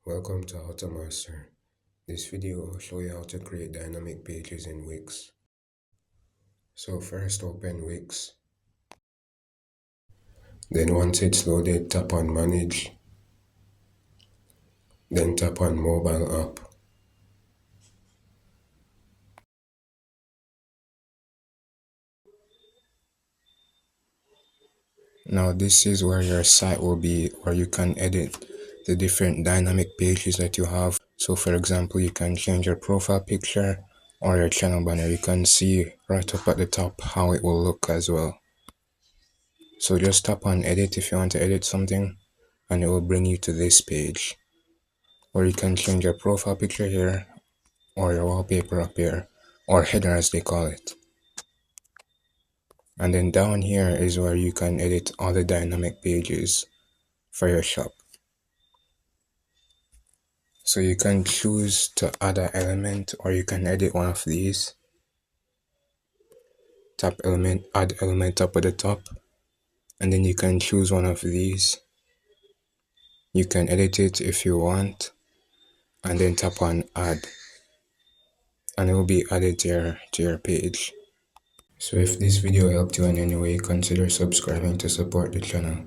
Welcome to AutoMaster. This video will show you how to create dynamic pages in Wix. So first open Wix. Then once it's loaded, tap on Manage. Then tap on Mobile App. Now this is where your site will be, where you can edit the different dynamic pages that you have. So for example, you can change your profile picture or your channel banner. You can see right up at the top how it will look as well. So just tap on edit if you want to edit something, and it will bring you to this page where you can change your profile picture here or your wallpaper up here, or header as they call it. And then down here is where you can edit all the dynamic pages for your shop. So you can choose to add an element, or you can edit one of these. Tap element, add element up at the top, and then you can choose one of these. You can edit it if you want, and then tap on add, and it will be added to your page. So if this video helped you in any way, consider subscribing to support the channel.